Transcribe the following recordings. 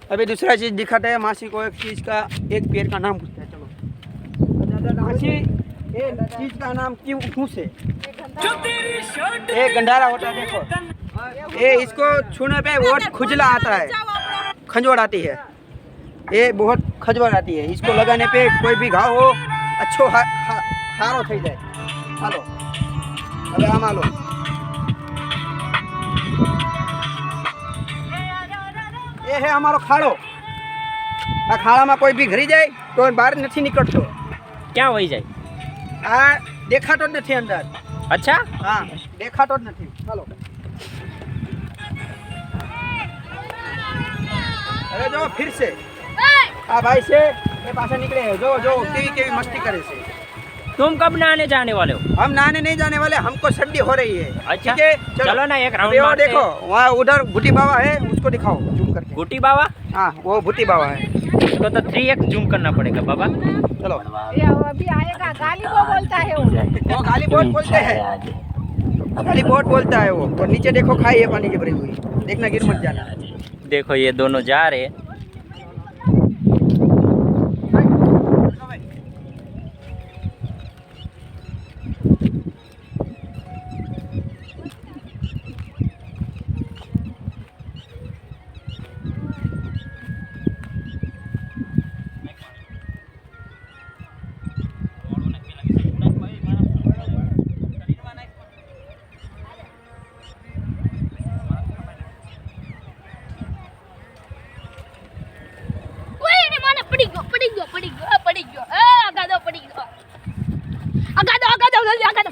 अभी दूसरा चीज दिखाते हैं मासी को। एक चीज का एक पेड़ का नाम पूछते हैं। चलो मासी, ये चीज का नाम क्यों से? ये गंडारा होता है, देखो ये इसको छूने पे बहुत खुजला आता है, खंजवाड़ आती है, ये बहुत खंजवाड़ आती है। इसको लगाने पे कोई भी घाव हो अच्छो हारो થઈ જાય। હાલો હવે આમ હાલો। ये है हमारो खाड़ो। आ खाड़ा में कोई भी घरी जाए तो बाहर नहीं निकलतो। क्या होई जाए? आ देखातो ज नहीं अंदर। अच्छा, हाँ देखातो ज नहीं। चलो अरे जो फिर से आ भाई से ये पासे निकले हैं। जो जो केवी केवी मस्ती करे से। तुम कब नहाने जाने वाले हो? हम नहाने नहीं जाने वाले, हमको सर्दी हो रही है। अच्छा, ठीक है चलो ना एक राउंड अभी वो मारते देखो वहाँ उधर भूटी बाबा है, उसको दिखाओ जूम करके। गुटी बाबा? हाँ वो भूटी बाबा है। तो 3x जूम करना पड़ेगा बाबा। चलो ये अभी आएगा, गाली को बोलता है वो गाली बहुत बोलते हैं, गाली बहुत बोलता है वो। और नीचे देखो खाई है पानी की भरी हुई, देखना गिर मत जाना। देखो ये दोनों जा रहे। પડી ગયો આગાદો પડી ગયો આગાદો જલ્દી આગાદો।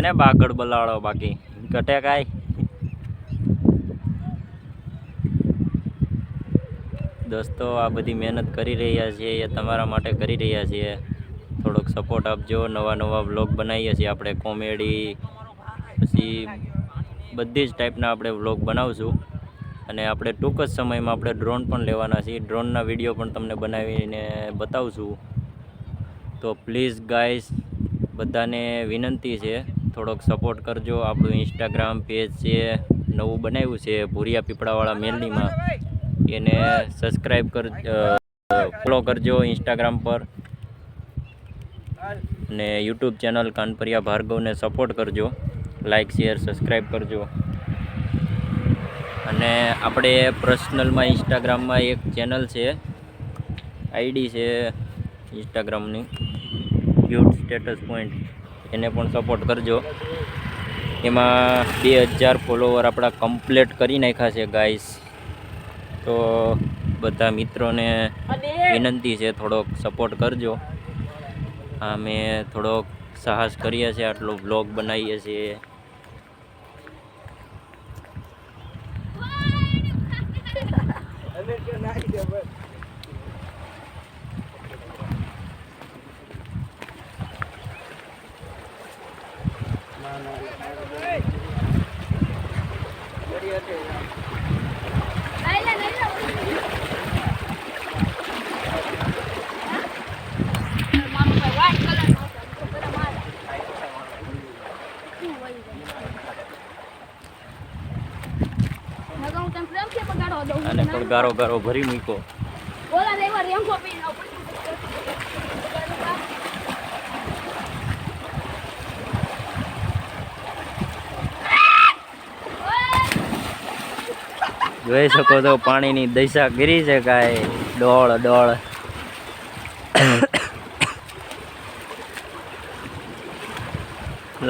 છે બાગડ બલાડો બાકી ઘટે કાંઈ। દોસ્તો આ બધી મહેનત કરી રહ્યા છીએ એ તમારા માટે કરી રહ્યા છીએ। થોડોક સપોર્ટ આપજો। નવા નવા વ્લોગ બનાવીએ છીએ આપણે, કોમેડી પછી બધી જ ટાઈપના આપણે વ્લોગ બનાવશું। અને આપણે ટૂંક જ સમયમાં આપણે ડ્રોન પણ લેવાના છીએ, ડ્રોનના વિડીયો પણ તમને બનાવીને બતાવશું। તો પ્લીઝ ગાઈસ બધાને વિનંતી છે થોડોક સપોર્ટ કરજો। આપણું ઇન્સ્ટાગ્રામ પેજ છે નવું બનાવ્યું છે ભૂરિયા પીપળાવાળા મેલડીમાં, એને સબસ્ક્રાઈબ કર ફોલો કરજો ઇન્સ્ટાગ્રામ પર। અને યુટ્યુબ ચેનલ કાનપરિયા ભાર્ગવને સપોર્ટ કરજો, લાઇક શેર સબસ્ક્રાઈબ કરજો। અને આપણે પર્સનલમાં ઇન્સ્ટાગ્રામમાં એક ચેનલ છે, આઈડી છે ઇન્સ્ટાગ્રામની ક્યુટ સ્ટેટસ પોઈન્ટ, એને પણ સપોર્ટ કરજો। એમાં 2000 ફોલોવર આપણા કમ્પ્લીટ કરી નાખ્યા છે ગાઈસ। તો બધા મિત્રોને વિનંતી છે થોડોક સપોર્ટ કરજો। અમે થોડોક સાહસ કરીએ છીએ, આટલો વ્લોગ બનાવીએ છીએ। અને પણ ગારો ગારો ભરી મૂકો। જોઈ શકો તો પાણીની દિશા ગીરી છે કાંઈ ડોળ ડોળ।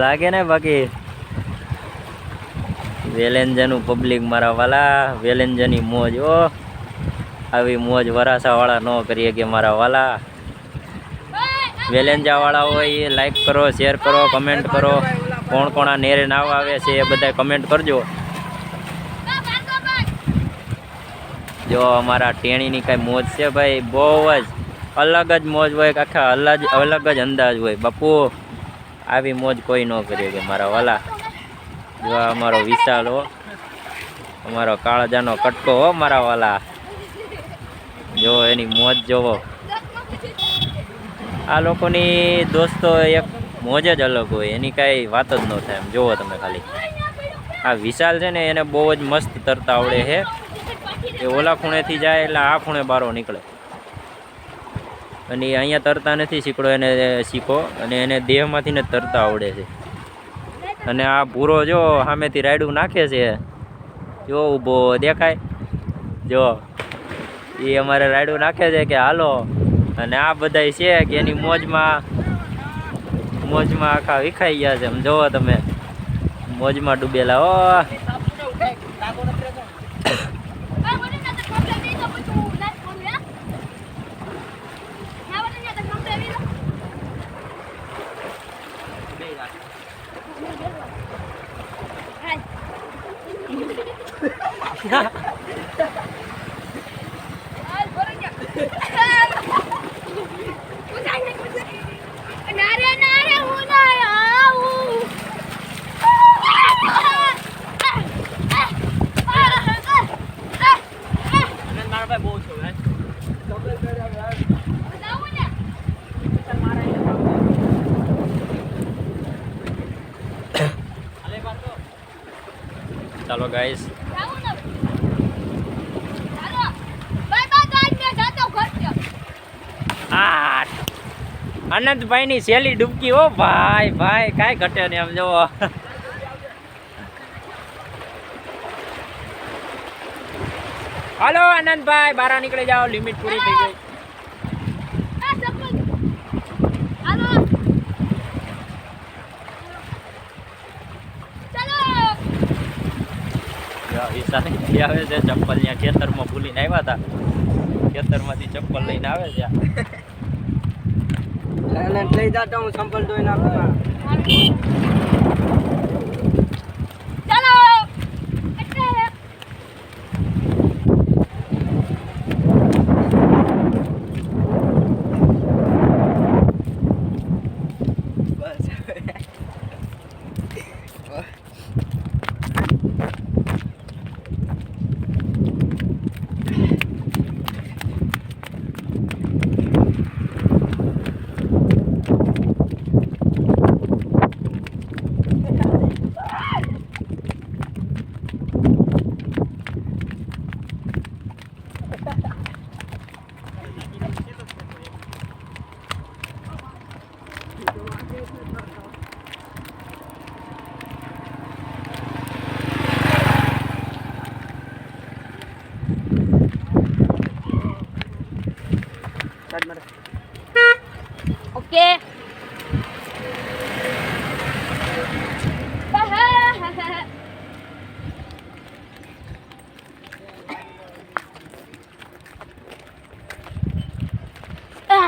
લાગે ને બાકી વેલેન્જાનું પબ્લિક મારા વાલા, વેલેન્જાની મોજ। ઓ આવી મોજ વરાસાવાળા ન કરીએ કે મારા વાલા। વેલેન્જાવાળા હોય એ લાઈક કરો, શેર કરો, કમેન્ટ કરો। કોણ કોણ આ નેરે નાવ આવે છે એ બધા કમેન્ટ કરજો। જો અમારા ટેણીની કાંઈ મોજ છે ભાઈ, બહુ જ અલગ જ મોજ હોય, આખા અલગ જ અંદાજ હોય બાપુ. આવી મોજ કોઈ ન કરી કે મારા વાલા. જો આ અમારો વિશાલ હો, અમારો કાળજાનો કટકો હો મારા વાલા. જો એની મોજ જોવો. આ લોકોની દોસ્તો એક મોજ જ અલગ હોય, એની કાંઈ વાત જ ન થાય. એમ જોવો તમે ખાલી. આ વિશાલ છે ને એને બહુ જ મસ્ત તરતા આવડે છે. એ ઓલા ખૂણેથી જાય એટલે આ ખૂણે બારો નીકળે. અને અહીંયા તરતા નથી શીખડો, એને શીખો. અને એને દેહમાંથી ને તરતા આવડે છે. અને આ ભૂરો જો સામેથી રાયડું નાખે છે, જો ઊભો દેખાય. જો એ અમારે રાયડું નાખે છે કે હાલો. અને આ બધાય છે કે એની મોજમાં આખા વિખાઈ ગયા છે. એમ જોવો તમે, મોજમાં ડૂબેલા. ઓ ચાલો ગાઈસ, આનંદભાઈ ની સહેલી ડૂબકી. હો ભાઈ ભાઈ, કાંઈ ઘટે નહીં. આમ જોવો. હાલો આનંદભાઈ, બહાર નીકળી જાઓ, લિમિટ પૂરી થઈ ગઈ. આવે છે ચપ્પલ ત્યાં ખેતરમાં ભૂલીને આવ્યા હતા, ખેતરમાંથી ચપ્પલ લઈને આવે છે. લઈ જાતા હું ચંપલ ધોઈ નાખું. ઓકે.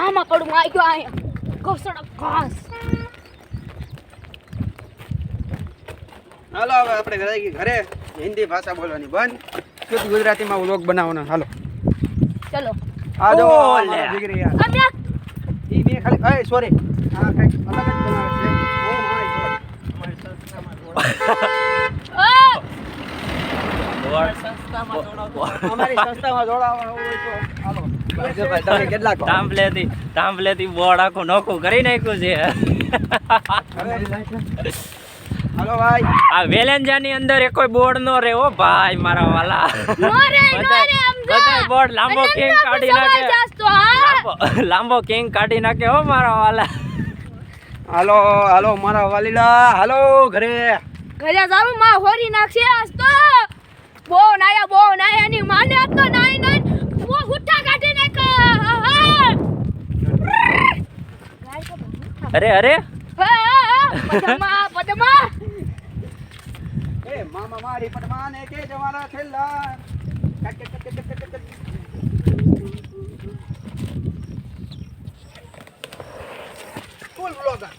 આમાં પડું આવી ગયો. અહીંયા ઘોસડો ઘાસ. હાલો હવે આપણે ઘરે હિન્દી ભાષા બોલવાની બંધ, શુદ્ધ ગુજરાતીમાં વ્લોગ બનાવવાનો. હાલો ચલો. આ જો ઓલે. દીકરી યાર, અમે ઈ મે ખાલી સોરી, આ કંઈક અલગ જ બનાવે છે. ઓ માય ગોડ, અમારી સંસ્થામાં જોડાવા હોય તો હાલો. ભાઈ તમે કેટલા કહો? તાંબલેથી બોર્ડ આખું નોખું કરી નાખ્યું છે. હાલો ભાઈ, આ વેલેન્જાની અંદર એ કોઈ બોર્ડ નો રે. ઓ ભાઈ મારા વાલા, બધા બોર્ડ લાંબો કિંગ કાઢી નાખે, લાંબો કિંગ કાઢી નાખે. હો મારા વાલા. હાલો હાલો મારા વાલીલા, હાલો ઘરે. ઘરે જાવ માં હોરી નાખશે આજ તો. બો નાયા ની માને આજ તો નાઈ બો હુઠ્ઠા કાઢી નાખ. અરે પદમા એ મામા મારી પટમાને કે જવાના છેલ્લા ફૂલ બ્લોગર.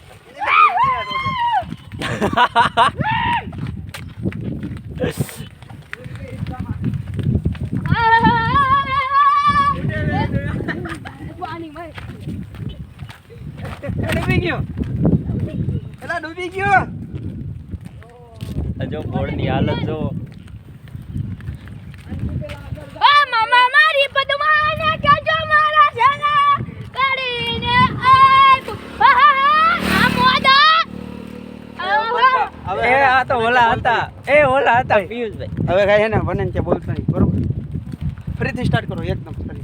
ડૂબી ગયો એલા ડૂબી ગયો આ જો બોર્ડની હાલત જો આ મામા મારી પદ્માને કેજો મારા સના કરીને આ મોદા હવે એ આ તો ઓલા હતા પિયુષભાઈ હવે કાંઈ હે ને વનન છે બોલતો નહીં બરોબર ફરીથી સ્ટાર્ટ કરો એકદમ ફરી